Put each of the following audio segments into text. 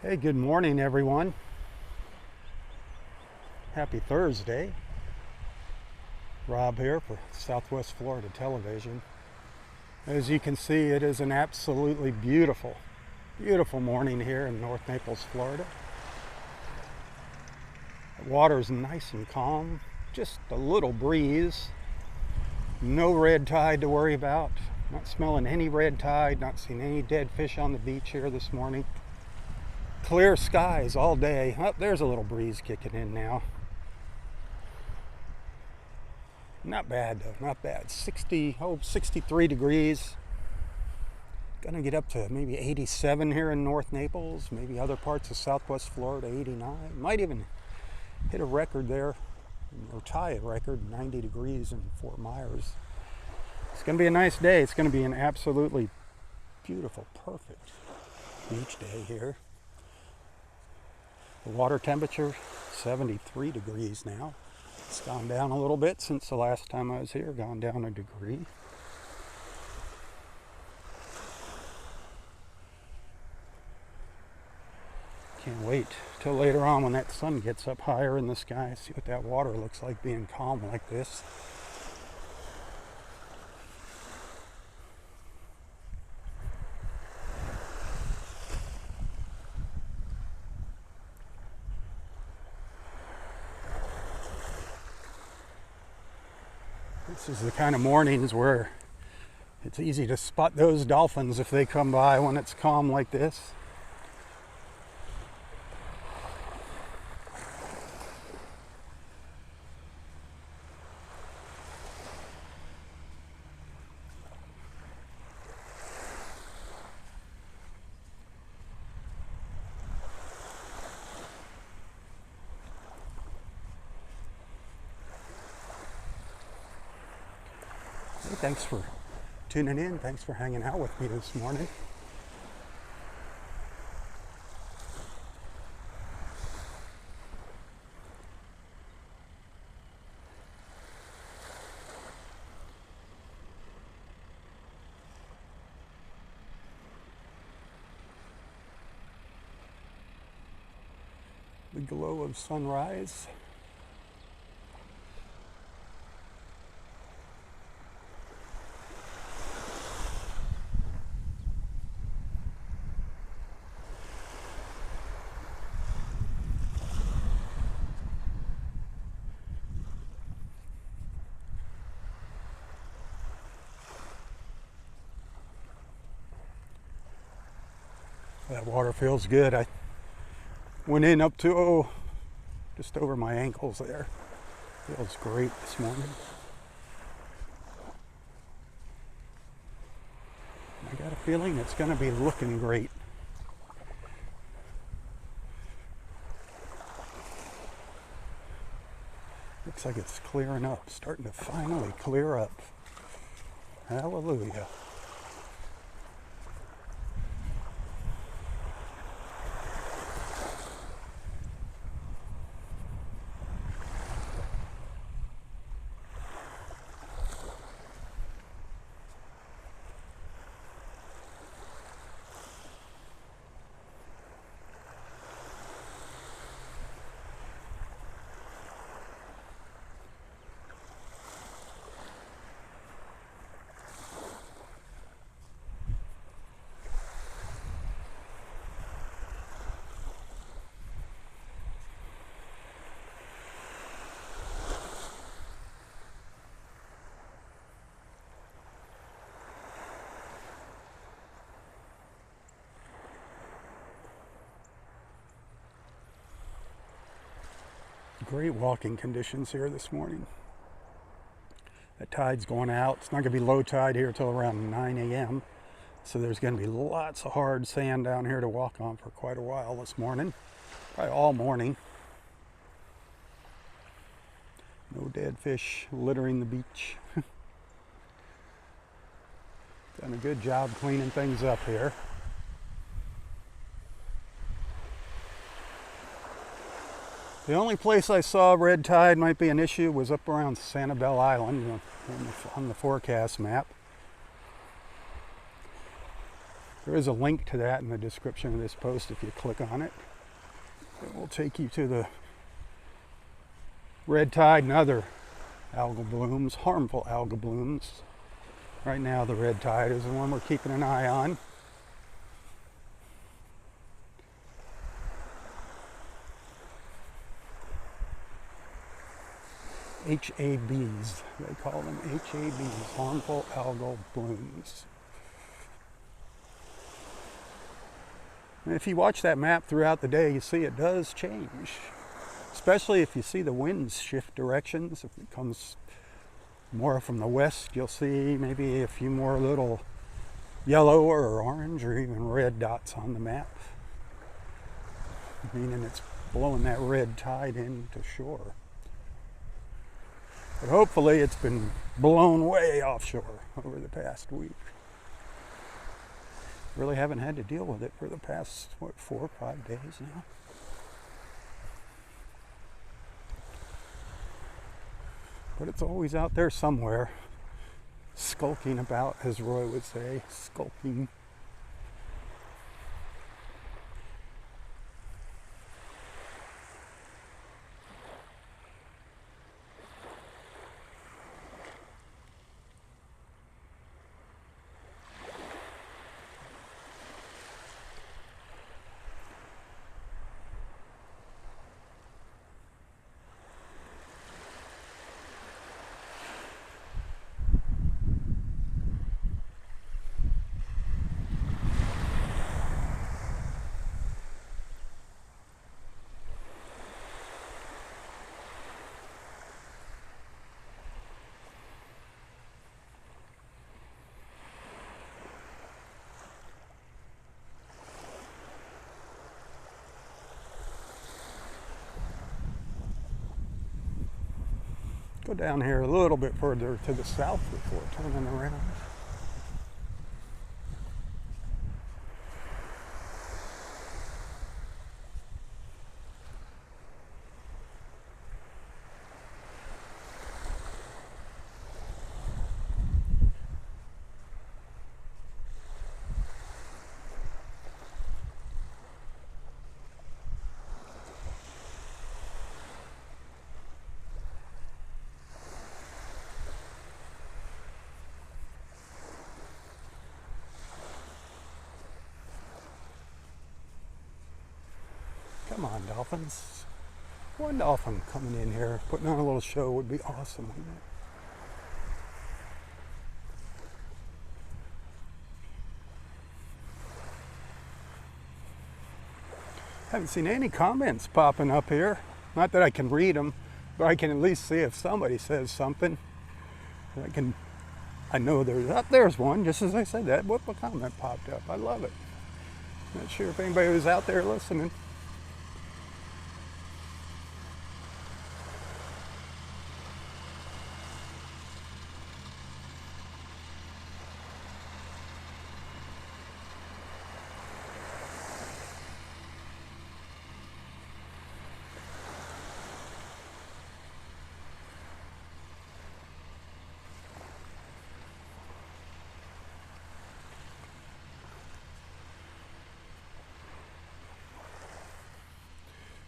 Hey, good morning, everyone. Happy Thursday. Rob here for Southwest Florida Television. As you can see, it is an absolutely beautiful, beautiful morning here in North Naples, Florida. The water is nice and calm, just a little breeze. No red tide to worry about. Not smelling any red tide, not seeing any dead fish on the beach here this morning. Clear skies all day. Oh, there's a little breeze kicking in now. Not bad though, not bad. 63 degrees. Gonna get up to maybe 87 here in North Naples, maybe other parts of Southwest Florida, 89. Might even hit a record there, or tie a record, 90 degrees in Fort Myers. It's gonna be a nice day. It's gonna be an absolutely beautiful, perfect beach day here. The water temperature, 73 degrees now. It's gone down a little bit since the last time I was here, gone down a degree. Can't wait till later on when that sun gets up higher in the sky, see what that water looks like being calm like this. This is the kind of mornings where it's easy to spot those dolphins if they come by when it's calm like this. Hey, thanks for tuning in. Thanks for hanging out with me this morning. The glow of sunrise. That water feels good. I went in up to just over my ankles there. Feels great this morning. I got a feeling it's going to be looking great. Looks like it's clearing up, starting to finally clear up. Hallelujah. Great walking conditions here this morning. The tide's going out. It's not going to be low tide here till around 9 a.m. So there's going to be lots of hard sand down here to walk on for quite a while this morning. Probably all morning. No dead fish littering the beach. Done a good job cleaning things up here. The only place I saw red tide might be an issue was up around Sanibel Island on the forecast map. There is a link to that in the description of this post. If you click on it, it will take you to the red tide and other algal blooms, harmful algal blooms. Right now the red tide is the one we're keeping an eye on. HABs, they call them HABs, harmful algal blooms. And if you watch that map throughout the day, you see it does change. Especially if you see the winds shift directions. If it comes more from the west, you'll see maybe a few more little yellow or orange or even red dots on the map. Meaning it's blowing that red tide into shore. But hopefully it's been blown way offshore over the past week. Really haven't had to deal with it for the past, 4 or 5 days now. But it's always out there somewhere, skulking about, as Roy would say, skulking. Go down here a little bit further to the south before turning around. Come on, dolphins. One dolphin coming in here, putting on a little show would be awesome, wouldn't it? Haven't seen any comments popping up here. Not that I can read them, but I can at least see if somebody says something. I know there's one, just as I said that. What comment popped up? I love it. Not sure if anybody was out there listening.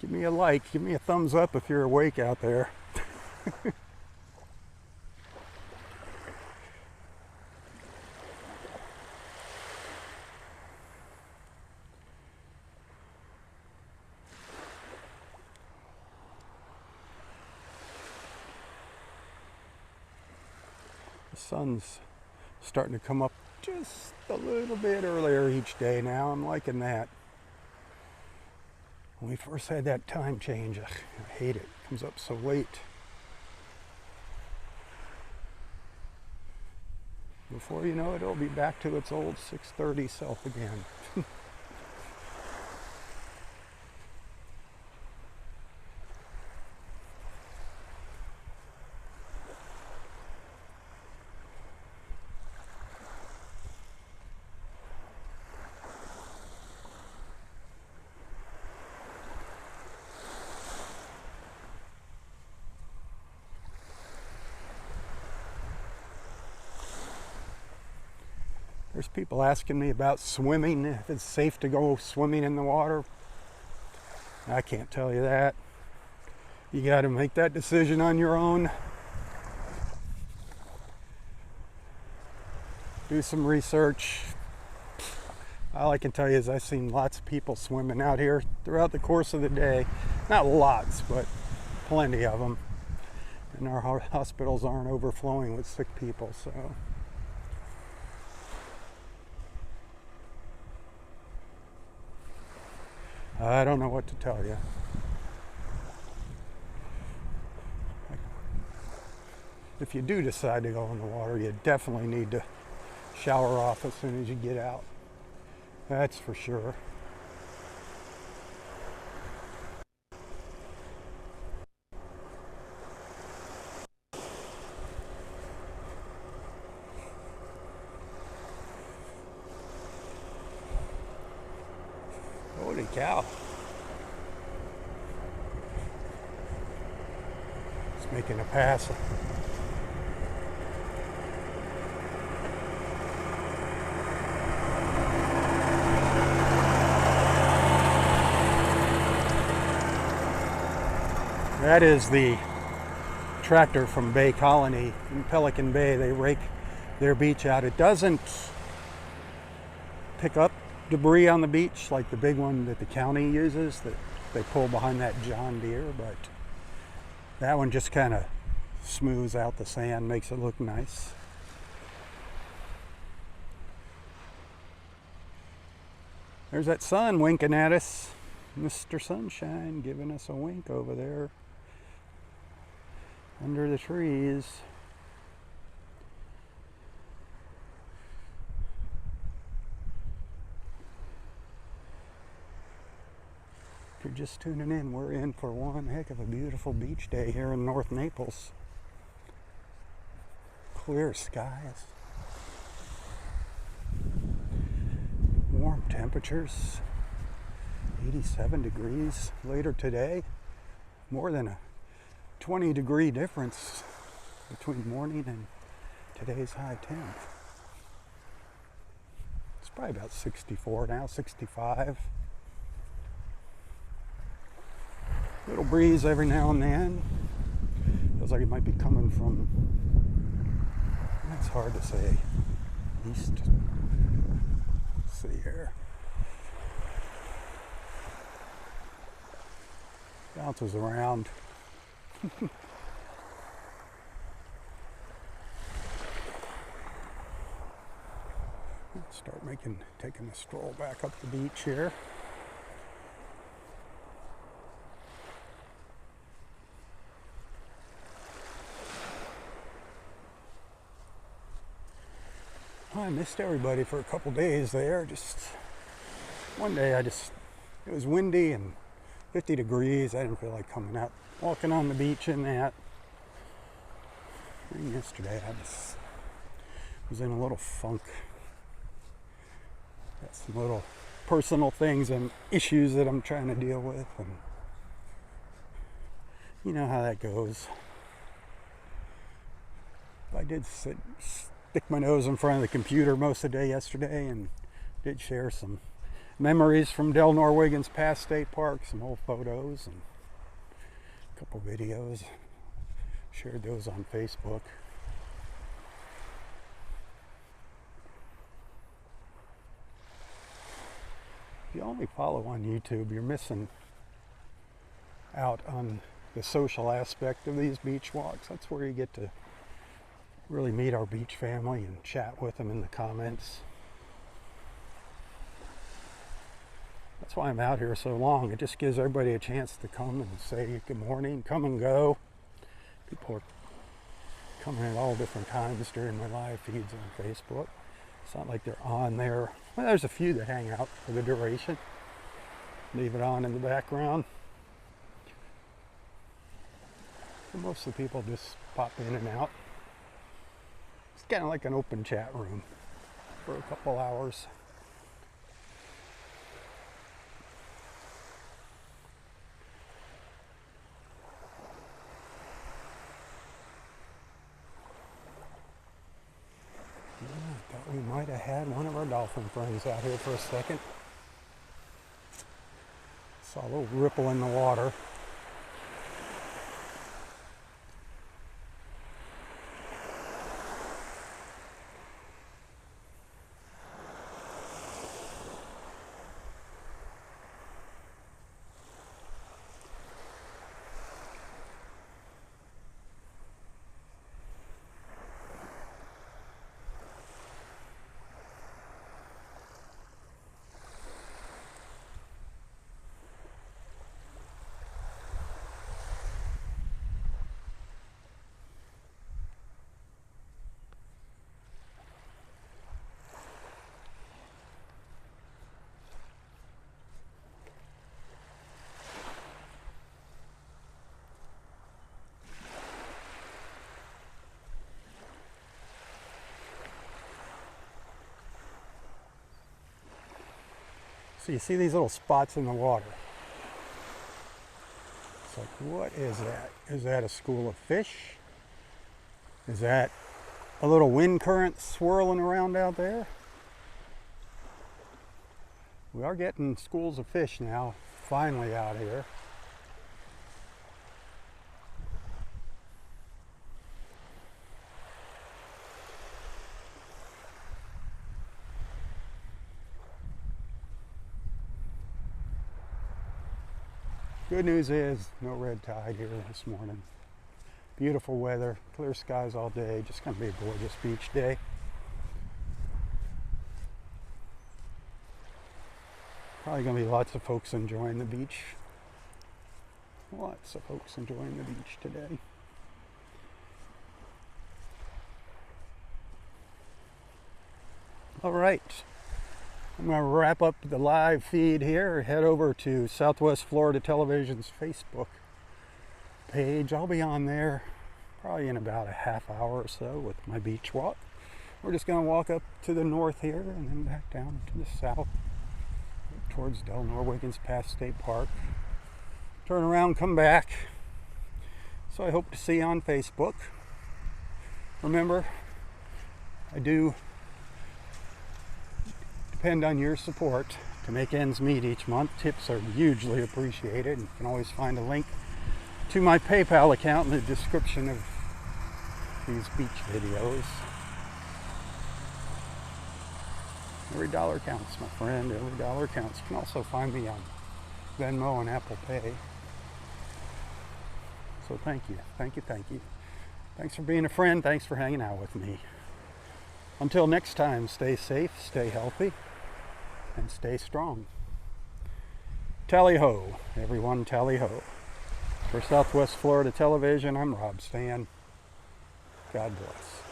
Give me a like, give me a thumbs up if you're awake out there. The sun's starting to come up just a little bit earlier each day now. I'm liking that. When we first had that time change, I hate it. It comes up so late. Before you know it, it'll be back to its old 6:30 self again. There's people asking me about swimming, if it's safe to go swimming in the water. I can't tell you that. You got to make that decision on your own. Do some research. All I can tell you is I've seen lots of people swimming out here throughout the course of the day. Not lots, but plenty of them. And our hospitals aren't overflowing with sick people, so. I don't know what to tell you. If you do decide to go in the water, you definitely need to shower off as soon as you get out. That's for sure. Holy cow. It's making a pass. That is the tractor from Bay Colony in Pelican Bay. They rake their beach out. It doesn't pick up debris on the beach like the big one that the county uses that they pull behind that John Deere, but that one just kind of smooths out the sand, makes it look nice. There's that sun winking at us. Mr. Sunshine giving us a wink over there under the trees. If you're just tuning in, we're in for one heck of a beautiful beach day here in North Naples. Clear skies. Warm temperatures. 87 degrees later today. More than a 20-degree difference between morning and today's high temp. It's probably about 64 now, 65. Little breeze every now and then. Feels like it might be coming from, that's hard to say, east. Let's see here. Bounces around. Start taking a stroll back up the beach here. I missed everybody for a couple days there. Just one day it was windy and 50 degrees. I didn't feel like coming out, walking on the beach in that. And yesterday I just was in a little funk. Got some little personal things and issues that I'm trying to deal with, and you know how that goes. I did stick my nose in front of the computer most of the day yesterday and did share some memories from Del Norwegian's past state park, some old photos and a couple videos. Shared those on Facebook. If you only follow on YouTube, you're missing out on the social aspect of these beach walks. That's where you get to really meet our beach family and chat with them in the comments. That's why I'm out here so long. It just gives everybody a chance to come and say good morning, come and go. People are coming at all different times during my live feeds on Facebook. It's not like they're on there. Well, there's a few that hang out for the duration. Leave it on in the background. But most of the people just pop in and out. It's kind of like an open chat room for a couple hours. Yeah. Thought we might have had one of our dolphin friends out here for a second. Saw a little ripple in the water. So you see these little spots in the water. It's like, what is that? Is that a school of fish? Is that a little wind current swirling around out there? We are getting schools of fish now, finally out here. Good news is no red tide here this morning. Beautiful weather, clear skies all day, just gonna be a gorgeous beach day. Probably gonna be lots of folks enjoying the beach. Lots of folks enjoying the beach today. All right. I'm going to wrap up the live feed here, head over to Southwest Florida Television's Facebook page. I'll be on there probably in about a half hour or so with my beach walk. We're just going to walk up to the north here and then back down to the south towards Del Norwiggins past State Park. Turn around, come back. So I hope to see you on Facebook. Remember, I do depend on your support to make ends meet each month. Tips are hugely appreciated. And you can always find a link to my PayPal account in the description of these beach videos. Every dollar counts, my friend. Every dollar counts. You can also find me on Venmo and Apple Pay. So thank you, thank you, thank you. Thanks for being a friend. Thanks for hanging out with me. Until next time, stay safe, stay healthy, and stay strong. Tally ho, everyone, tally ho. For Southwest Florida Television, I'm Robb Stan. God bless.